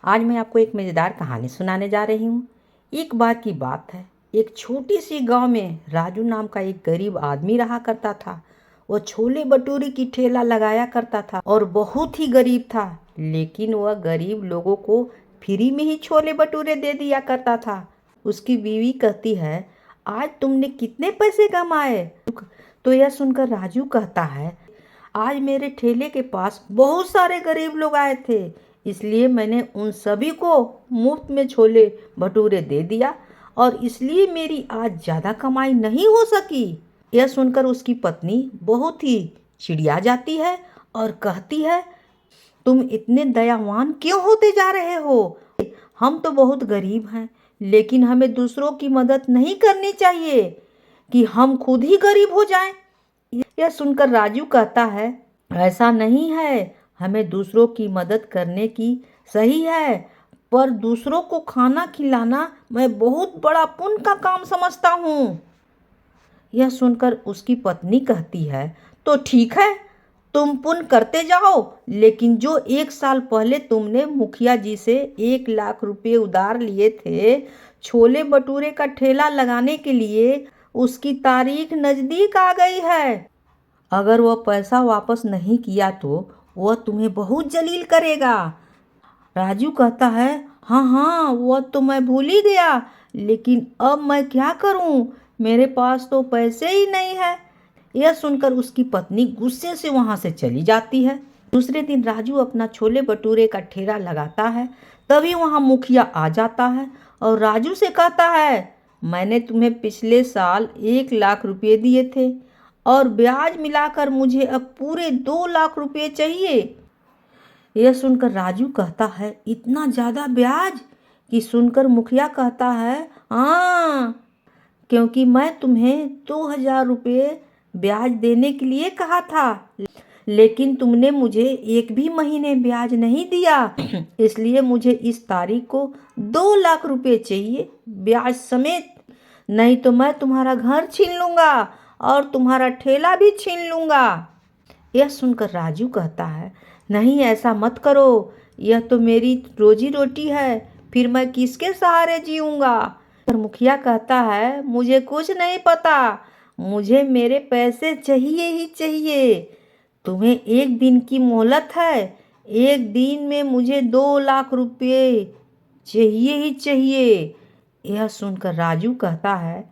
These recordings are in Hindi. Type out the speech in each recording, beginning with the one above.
आज मैं आपको एक मज़ेदार कहानी सुनाने जा रही हूँ। एक बार की बात है, एक छोटी सी गांव में राजू नाम का एक गरीब आदमी रहा करता था। वह छोले भटूरे की ठेला लगाया करता था और बहुत ही गरीब था, लेकिन वह गरीब लोगों को फ्री में ही छोले भटूरे दे दिया करता था। उसकी बीवी कहती है, आज तुमने कितने पैसे कमाए? तो यह सुनकर राजू कहता है, आज मेरे ठेले के पास बहुत सारे गरीब लोग आए थे, इसलिए मैंने उन सभी को मुफ्त में छोले भटूरे दे दिया और इसलिए मेरी आज ज़्यादा कमाई नहीं हो सकी। यह सुनकर उसकी पत्नी बहुत ही चिढ़िया जाती है और कहती है, तुम इतने दयावान क्यों होते जा रहे हो? हम तो बहुत गरीब हैं, लेकिन हमें दूसरों की मदद नहीं करनी चाहिए कि हम खुद ही गरीब हो जाएं। यह सुनकर राजू कहता है, ऐसा नहीं है, हमें दूसरों की मदद करने की सही है, पर दूसरों को खाना खिलाना मैं बहुत बड़ा पुण्य का काम समझता हूँ। यह सुनकर उसकी पत्नी कहती है, तो ठीक है, तुम पुण्य करते जाओ, लेकिन जो 1 साल पहले तुमने मुखिया जी से 1 लाख रुपए उधार लिए थे छोले भटूरे का ठेला लगाने के लिए, उसकी तारीख नज़दीक आ गई है। अगर वह पैसा वापस नहीं किया तो वह तुम्हें बहुत जलील करेगा। राजू कहता है, हाँ हाँ, वह तो मैं भूल ही गया, लेकिन अब मैं क्या करूं? मेरे पास तो पैसे ही नहीं है। यह सुनकर उसकी पत्नी गुस्से से वहां से चली जाती है। दूसरे दिन राजू अपना छोले भटूरे का ठेला लगाता है, तभी वहां मुखिया आ जाता है और राजू से कहता है, मैंने तुम्हें पिछले साल 1 लाख रुपए दिए थे और ब्याज मिलाकर मुझे अब पूरे 2 लाख रुपए चाहिए। यह सुनकर राजू कहता है, इतना ज़्यादा ब्याज? कि सुनकर मुखिया कहता है, हाँ, क्योंकि मैं तुम्हें 2,000 रुपये ब्याज देने के लिए कहा था, लेकिन तुमने मुझे एक भी महीने ब्याज नहीं दिया, इसलिए मुझे इस तारीख को 2 लाख रुपए चाहिए, ब्याज समेत, नहीं तो मैं तुम्हारा घर छीन लूँगा और तुम्हारा ठेला भी छीन लूँगा। यह सुनकर राजू कहता है, नहीं, ऐसा मत करो, यह तो मेरी रोजी रोटी है, फिर मैं किसके सहारे जीऊँगा? पर मुखिया कहता है, मुझे कुछ नहीं पता, मुझे मेरे पैसे चाहिए ही चाहिए। तुम्हें 1 दिन की मोहलत है, 1 दिन में मुझे 2 लाख रुपए चाहिए ही चाहिए। यह सुनकर राजू कहता है,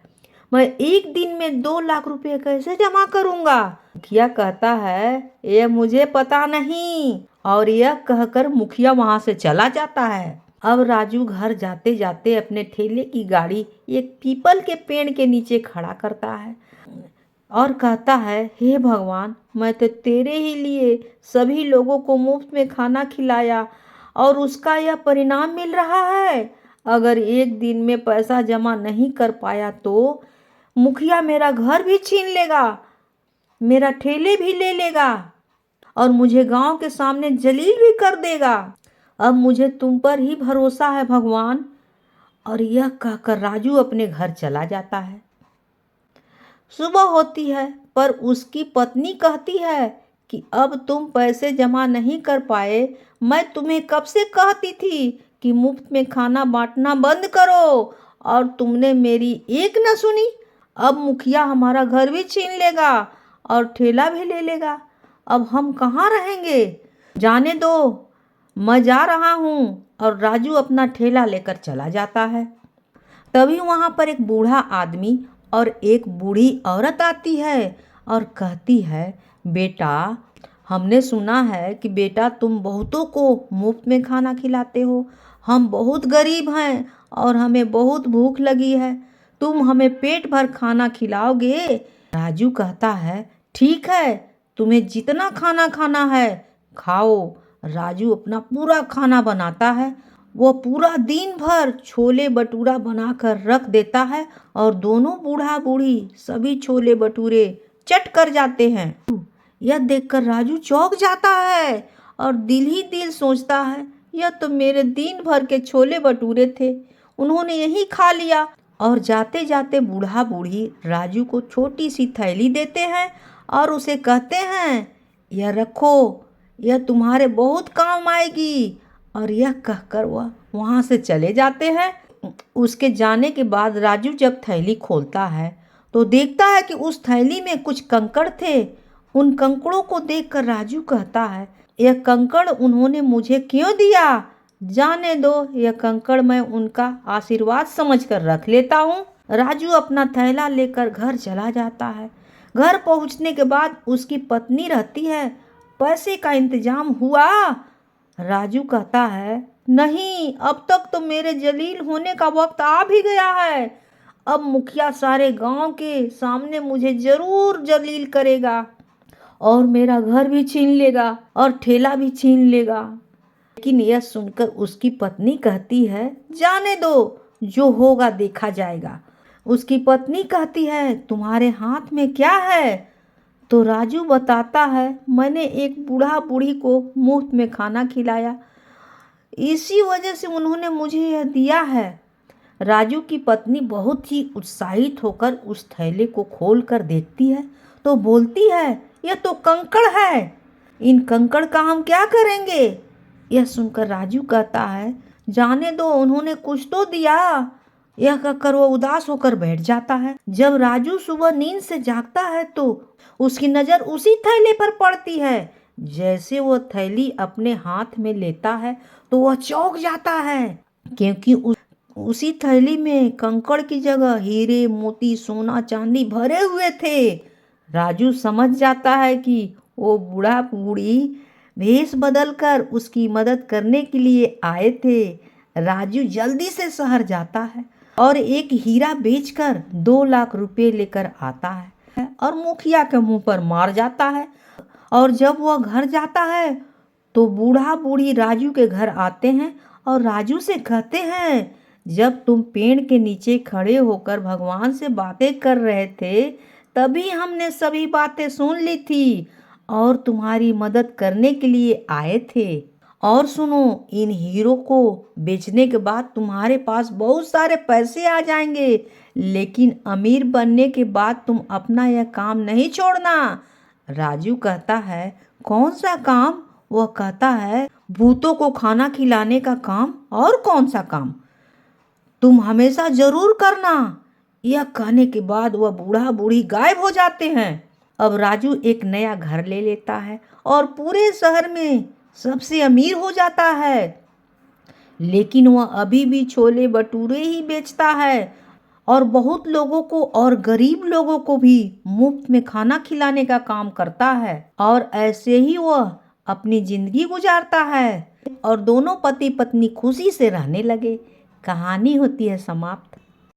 मैं 1 दिन में 2 लाख रुपए कैसे जमा करूंगा? मुखिया कहता है, यह मुझे पता नहीं, और यह कहकर मुखिया वहां से चला जाता है। अब राजू घर जाते जाते अपने ठेले की गाड़ी एक पीपल के पेड़ के नीचे खड़ा करता है और कहता है, हे भगवान, मैं तो तेरे ही लिए सभी लोगों को मुफ्त में खाना खिलाया और उसका यह परिणाम मिल रहा है। अगर 1 दिन में पैसा जमा नहीं कर पाया तो मुखिया मेरा घर भी छीन लेगा, मेरा ठेले भी ले लेगा और मुझे गांव के सामने जलील भी कर देगा। अब मुझे तुम पर ही भरोसा है भगवान। और यह कहकर राजू अपने घर चला जाता है। सुबह होती है, पर उसकी पत्नी कहती है कि अब तुम पैसे जमा नहीं कर पाए, मैं तुम्हें कब से कहती थी कि मुफ्त में खाना बांटना बंद करो, और तुमने मेरी एक न सुनी। अब मुखिया हमारा घर भी छीन लेगा और ठेला भी ले लेगा, अब हम कहाँ रहेंगे? जाने दो, मैं जा रहा हूँ। और राजू अपना ठेला लेकर चला जाता है। तभी वहाँ पर एक बूढ़ा आदमी और एक बूढ़ी औरत आती है और कहती है, बेटा, हमने सुना है कि बेटा तुम बहुतों को मुफ्त में खाना खिलाते हो। हम बहुत गरीब हैं और हमें बहुत भूख लगी है, तुम हमें पेट भर खाना खिलाओगे? राजू कहता है, ठीक है, तुम्हें जितना खाना खाना है खाओ। राजू अपना पूरा खाना बनाता है, वो पूरा दिन भर छोले भटूरा बनाकर रख देता है और दोनों बूढ़ा बूढ़ी सभी छोले भटूरे चट कर जाते हैं। यह देखकर राजू चौंक जाता है और दिल ही दिल सोचता है, यह तो मेरे दिन भर के छोले भटूरे थे, उन्होंने यही खा लिया। और जाते जाते बूढ़ा बूढ़ी राजू को छोटी सी थैली देते हैं और उसे कहते हैं, यह रखो, यह तुम्हारे बहुत काम आएगी। और यह कहकर वह वहाँ से चले जाते हैं। उसके जाने के बाद राजू जब थैली खोलता है तो देखता है कि उस थैली में कुछ कंकड़ थे। उन कंकड़ों को देखकर राजू कहता है, यह कंकड़ उन्होंने मुझे क्यों दिया? जाने दो, यह कंकड़ मैं उनका आशीर्वाद समझकर रख लेता हूँ। राजू अपना थैला लेकर घर चला जाता है। घर पहुँचने के बाद उसकी पत्नी रहती है, पैसे का इंतजाम हुआ? राजू कहता है, नहीं, अब तक तो मेरे जलील होने का वक्त आ भी गया है। अब मुखिया सारे गांव के सामने मुझे जरूर जलील करेगा और मेरा घर भी छीन लेगा और ठेला भी छीन लेगा। लेकिन यह सुनकर उसकी पत्नी कहती है, जाने दो, जो होगा देखा जाएगा। उसकी पत्नी कहती है, तुम्हारे हाथ में क्या है? तो राजू बताता है, मैंने एक बूढ़ा बूढ़ी को मुफ्त में खाना खिलाया, इसी वजह से उन्होंने मुझे यह दिया है। राजू की पत्नी बहुत ही उत्साहित होकर उस थैले को खोल कर देखती है तो बोलती है, यह तो कंकड़ है, इन कंकड़ का हम क्या करेंगे? यह सुनकर राजू कहता है, जाने दो, उन्होंने कुछ तो दिया। यह कहकर वो उदास होकर बैठ जाता है। जब राजू सुबह नींद से जागता है तो उसकी नज़र उसी थैले पर पड़ती है। जैसे वो थैली अपने हाथ में लेता है तो वह चौंक जाता है, क्योंकि उसी थैली में कंकड़ की जगह हीरे मोती सोना चांदी भरे हुए थे। राजू समझ जाता है कि वो बूढ़ा बूढ़ी भेष बदलकर उसकी मदद करने के लिए आए थे। राजू जल्दी से शहर जाता है और एक हीरा बेचकर 2 लाख रुपए लेकर आता है और मुखिया के मुंह पर मार जाता है। और जब वह घर जाता है तो बूढ़ा बूढ़ी राजू के घर आते हैं और राजू से कहते हैं, जब तुम पेड़ के नीचे खड़े होकर भगवान से बातें कर रहे थे तभी हमने सभी बातें सुन ली थी और तुम्हारी मदद करने के लिए आए थे। और सुनो, इन हीरो को बेचने के बाद तुम्हारे पास बहुत सारे पैसे आ जाएंगे, लेकिन अमीर बनने के बाद तुम अपना यह काम नहीं छोड़ना। राजू कहता है, कौन सा काम? वह कहता है, भूतों को खाना खिलाने का काम। और कौन सा काम? तुम हमेशा जरूर करना। यह कहने के बाद वह बूढ़ा बूढ़ी गायब हो जाते हैं। अब राजू एक नया घर ले लेता है और पूरे शहर में सबसे अमीर हो जाता है। लेकिन वह अभी भी छोले भटूरे ही बेचता है और बहुत लोगों को और गरीब लोगों को भी मुफ्त में खाना खिलाने का काम करता है। और ऐसे ही वह अपनी जिंदगी गुजारता है और दोनों पति पत्नी खुशी से रहने लगे। कहानी होती है समाप्त।